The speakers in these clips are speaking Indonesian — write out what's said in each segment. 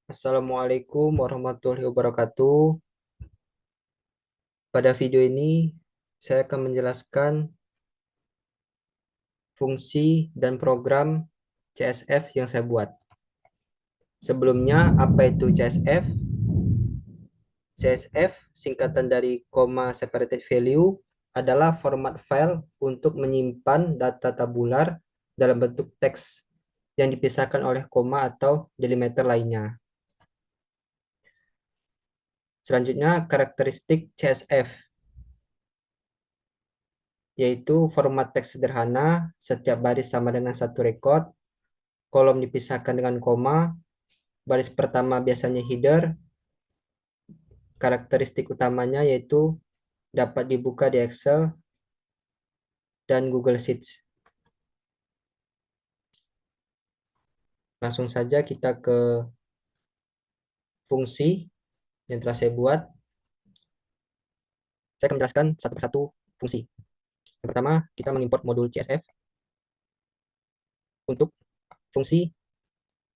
Assalamualaikum warahmatullahi wabarakatuh. Pada video ini, saya akan menjelaskan fungsi dan program CSF yang saya buat. Sebelumnya, apa itu CSF? CSF, singkatan dari Comma Separated Value, adalah format file untuk menyimpan data tabular dalam bentuk teks yang dipisahkan oleh koma atau delimiter lainnya. Selanjutnya, karakteristik CSF, yaitu format teks sederhana, setiap baris sama dengan satu record, kolom dipisahkan dengan koma, baris pertama biasanya header, karakteristik utamanya yaitu dapat dibuka di Excel dan Google Sheets. Langsung saja kita ke fungsi yang telah saya buat. Saya akan menjelaskan satu persatu fungsi. Yang pertama, kita mengimport modul CSF untuk fungsi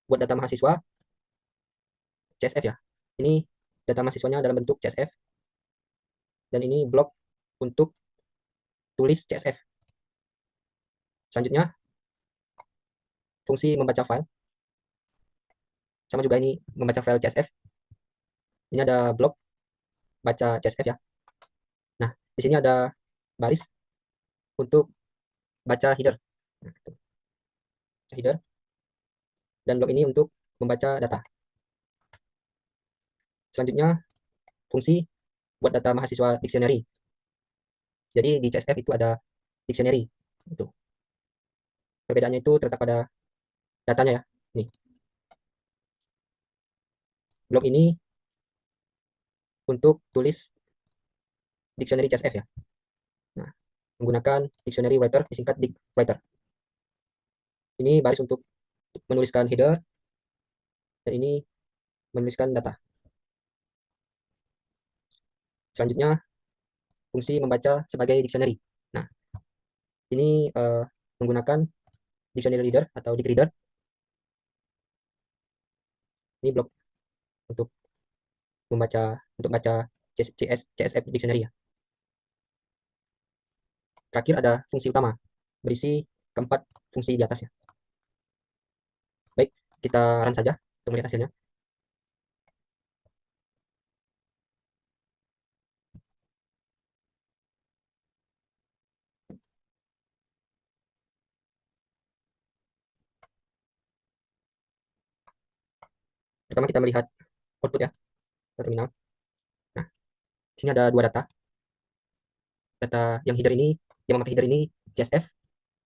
buat data mahasiswa CSF ya. Ini data mahasiswanya dalam bentuk CSF dan ini blok untuk tulis CSF. Selanjutnya, fungsi membaca file. Sama juga ini membaca file CSF. Ini ada blok baca CSF ya. Nah, di sini ada baris untuk baca header. Nah, header dan blok ini untuk membaca data. Selanjutnya, fungsi buat data mahasiswa dictionary. Jadi di CSF itu ada dictionary. Itu. Perbedaannya itu terletak pada datanya ya. Nih, blok ini untuk tulis dictionary CSF ya. Nah, menggunakan dictionary writer disingkat dict writer. Ini baris untuk menuliskan header dan ini menuliskan data. Selanjutnya, fungsi membaca sebagai dictionary. Nah, ini menggunakan dictionary reader atau dict reader. Ini blok untuk baca CSF dictionary ya. Terakhir ada fungsi utama berisi keempat fungsi di atas ya. Baik, kita run saja untuk melihat hasilnya. Pertama kita melihat output ya, terminal. Nah, di sini ada dua data. Data yang header ini, yang memakai header ini CSF,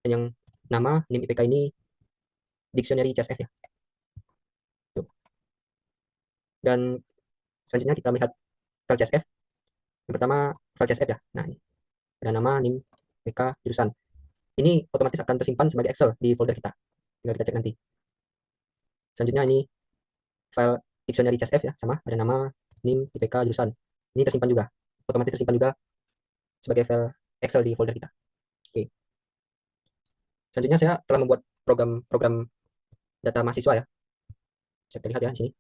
dan yang nama NIM IPK ini dictionary CSF ya. Tuh. Dan selanjutnya kita melihat file CSF. Yang pertama file CSF ya. Nah, ini ada nama NIM IPK jurusan. Ini otomatis akan tersimpan sebagai Excel di folder kita. Tinggal kita cek nanti. Selanjutnya ini file dictionary CSF ya, sama ada nama NIM IPK jurusan. Ini tersimpan juga, otomatis tersimpan juga sebagai file Excel di folder kita. Oke. Selanjutnya saya telah membuat program data mahasiswa ya. Bisa terlihat ya di sini.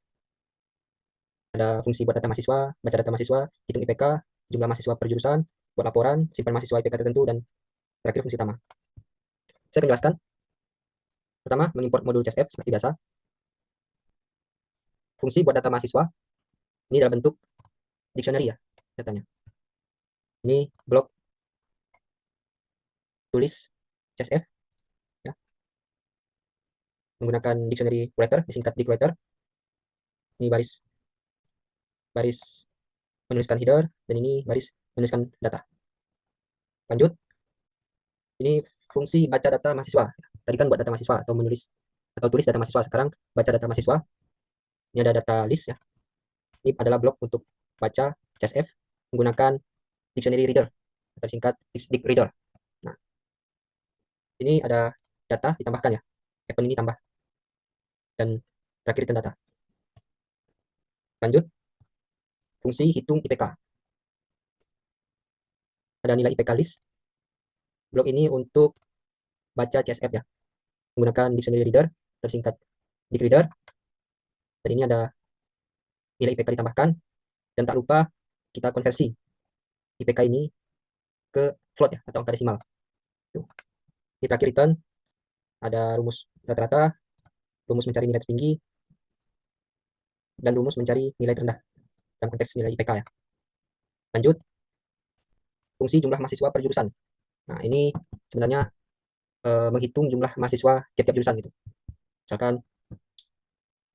Ada fungsi buat data mahasiswa, baca data mahasiswa, hitung IPK, jumlah mahasiswa per jurusan, buat laporan, simpan mahasiswa IPK tertentu, dan terakhir fungsi utama. Saya akan jelaskan. Pertama, mengimport modul CSF seperti biasa. Fungsi buat data mahasiswa, ini dalam bentuk dictionary ya datanya. Ini blok tulis CSF ya, menggunakan dictionary writer disingkat dict writer. Ini baris baris menuliskan header dan ini baris menuliskan data. Lanjut, ini fungsi baca data mahasiswa. Tadi kan buat data mahasiswa atau menulis atau tulis data mahasiswa. Sekarang baca data mahasiswa. Ini ada data list ya. Ini adalah blok untuk baca CSF menggunakan dictionary reader atau singkat dict reader. Nah, ini ada data ditambahkan ya. Event ini tambah dan terakhir itu data. Lanjut, fungsi hitung IPK. Ada nilai IPK list. Blok ini untuk baca CSF ya, menggunakan dictionary reader tersingkat dict reader. Dan ini ada nilai IPK ditambahkan, dan tak lupa kita konversi IPK ini ke float ya, atau angka desimal. Tuh. Ini terakhir return, ada rumus rata-rata, rumus mencari nilai tertinggi, dan rumus mencari nilai terendah dalam konteks nilai IPK ya. Lanjut, fungsi jumlah mahasiswa per jurusan. Nah, ini sebenarnya menghitung jumlah mahasiswa tiap-tiap jurusan gitu. Misalkan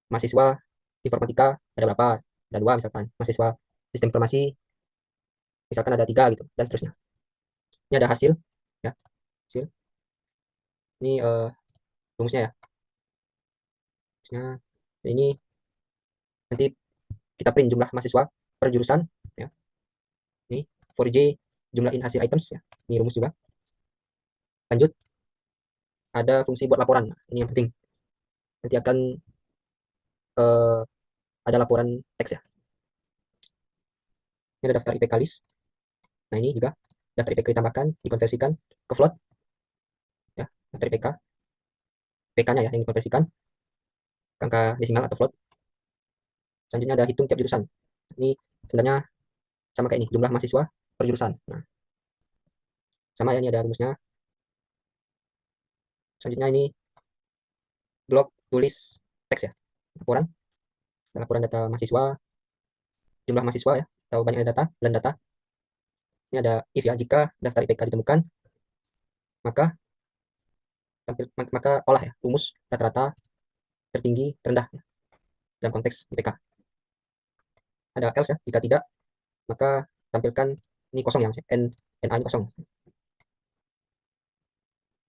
mahasiswa informatika ada berapa? Ada 2 misalkan. Mahasiswa sistem informasi misalkan ada 3 gitu, dan seterusnya. Ini ada hasil ya, hasil. Ini rumusnya ya. Rumusnya ini nanti kita print jumlah mahasiswa per jurusan ya. Ini for J jumlahin hasil items ya. Ini rumus juga. Lanjut, ada fungsi buat laporan. Nah, ini yang penting. Nanti akan eh, ada laporan teks ya. Ini ada daftar IPK list. Nah, ini juga daftar IPK ditambahkan, dikonversikan ke float ya, daftar IPK. IPK-nya ya yang dikonversikan ke angka desimal atau float. Selanjutnya ada hitung tiap jurusan. Ini sebenarnya sama kayak ini, jumlah mahasiswa per jurusan. Nah, sama ya, ini ada rumusnya. Selanjutnya ini blok tulis teks ya, laporan, laporan data mahasiswa, jumlah mahasiswa ya, atau banyaknya data dan data. Ini ada if ya, jika daftar IPK ditemukan, maka maka olah ya rumus rata-rata tertinggi terendah ya, dalam konteks IPK. Ada else ya, jika tidak maka tampilkan ini kosong ya, NA ini kosong.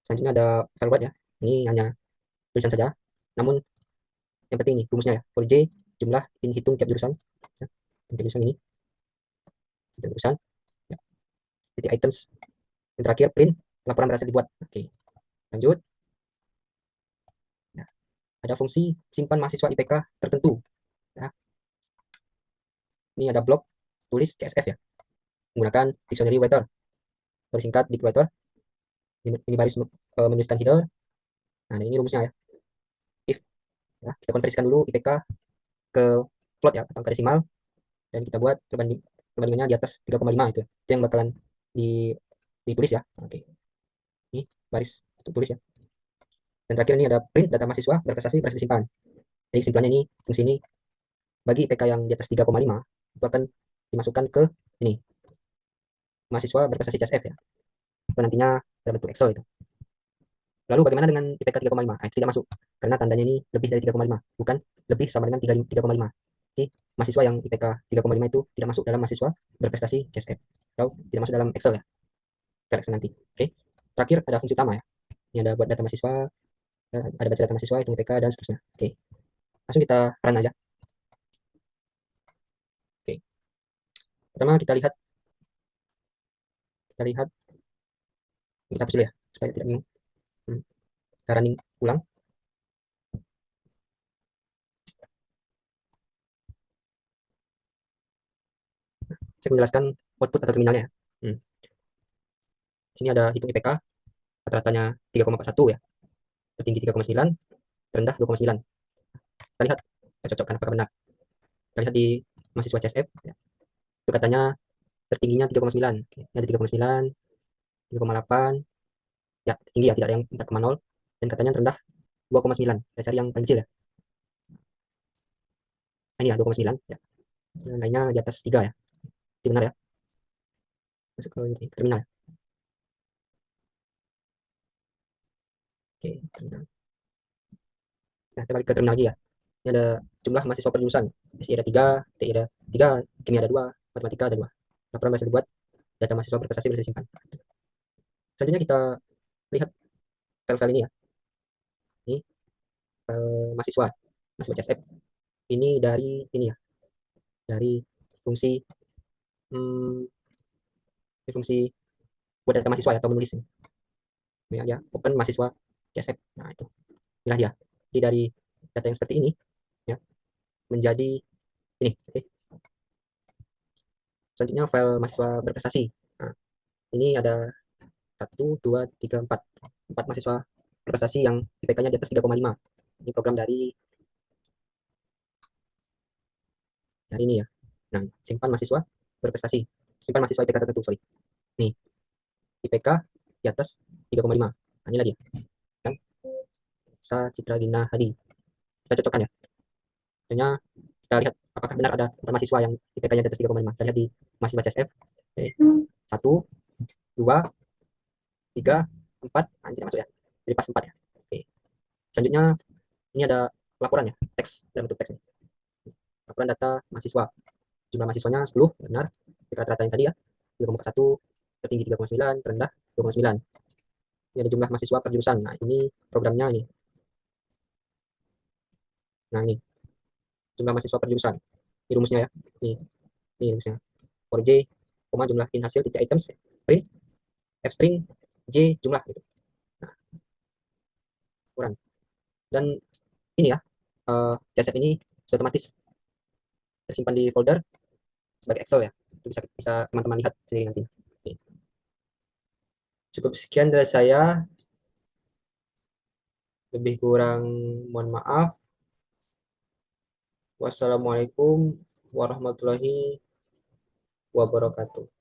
Selanjutnya ada file word ya, ini hanya tulisan saja, namun yang penting nih rumusnya ya, for J jumlah ini hitung tiap jurusan ya, tiap jurusan ini, tiap jurusan ya, titik items. Yang terakhir print laporan berhasil dibuat. Oke, lanjut. Nah, ada fungsi simpan mahasiswa IPK tertentu ya. Ini ada blok tulis CSF ya, menggunakan dictionary writer, atau disingkat dict writer. Ini baris menuliskan header. Nah, ini rumusnya ya, if ya, kita konversikan dulu IPK ke float ya, atau angka desimal, dan kita buat perbandingannya di atas 3,5 itu. Itu yang bakalan ditulis ya. Oke. Ini baris untuk tulis ya. Dan terakhir ini ada print data mahasiswa berprestasi berhasil disimpan. Jadi kesimpulannya ini fungsi ini bagi IPK yang di atas 3,5 itu akan dimasukkan ke ini mahasiswa berprestasi CSF ya. Itu nantinya dalam bentuk Excel itu. Lalu bagaimana dengan IPK 3,5? Nah, itu tidak masuk karena tandanya ini lebih dari 3,5, bukan lebih sama dengan 3,5. Jadi mahasiswa yang IPK 3,5 itu tidak masuk dalam mahasiswa berprestasi CSF atau tidak masuk dalam Excel ya. Excel nanti. Oke. Terakhir ada fungsi utama ya. Ini ada buat data mahasiswa, ada baca data mahasiswa, hitung IPK dan seterusnya. Oke. Langsung kita run aja. Oke. Pertama kita lihat kita hapus dulu ya supaya tidak bingung. Kita running ulang. Saya menjelaskan output atau terminalnya ya. Sini ada hitung IPK, rata-ratanya 3,41 ya, tertinggi 3,9, terendah 2,9. Kita lihat, kita cocokkan apakah benar. Kita lihat di mahasiswa CSF, ya. Itu katanya tertingginya 3,9. Ini ada 3,9, 3,8, ya tinggi ya, tidak ada yang 4,0, dan katanya terendah 2,9. Kita cari yang paling kecil ya. Nah, ini ya 2,9 ya. Yang lainnya di atas 3 ya. Itu benar ya. Masuk ke terminal ya. Oke, terminal. Nah, kita balik ke terminal lagi ya. Ini ada jumlah mahasiswa per jurusan. SI ada 3, TI ada 3, kimia ada 2, matematika ada 2. Laporan bisa dibuat, data mahasiswa berprestasi bisa disimpan. Selanjutnya kita lihat file-file ini ya. Ini file mahasiswa CSF. Ini dari ini ya, dari fungsi fungsi buat data mahasiswa ya, atau menulis ini. Ini ya, open mahasiswa CSF. Nah, itu. Inilah dia. Jadi dari data yang seperti ini ya menjadi ini. Oke. Selanjutnya file mahasiswa berprestasi. Nah, ini ada 1, 2, 3, 4. 4 mahasiswa berprestasi yang IPK-nya di atas 3,5. Ini program dari hari ini ya. Nah, simpan mahasiswa berprestasi. Simpan mahasiswa IPK tertentu, sorry. Nih, IPK di atas 3,5. Nah, inilah dia. Kan? Sa Citra Gina Hadi. Kita cocokkan ya. Hanya kita lihat apakah benar ada mahasiswa yang IPK-nya di atas 3,5. Kita lihat di mahasiswa CSF. Oke. 1, 2, 3, 4. Nah, ini tidak masuk ya. Jadi pas 4 ya. Oke. Selanjutnya ini ada laporan ya, teks dalam bentuk teks ini. Laporan data mahasiswa. Jumlah mahasiswanya 10, benar. Rata-rata yang tadi ya. 3,1, tertinggi 3,9, terendah 2,9. Ini ada jumlah mahasiswa per jurusan. Nah, ini programnya ini. Nah, ini jumlah mahasiswa per jurusan. Ini rumusnya ya. Ini rumusnya. For J, jumlah in hasil titik items, print, F string, J jumlah gitu. Nah, kurang. Dan ini ya, CSF ini sudah otomatis tersimpan di folder sebagai Excel ya. Itu bisa teman-teman lihat sendiri nanti. Oke. Cukup sekian dari saya. Lebih kurang mohon maaf. Wassalamualaikum warahmatullahi wabarakatuh.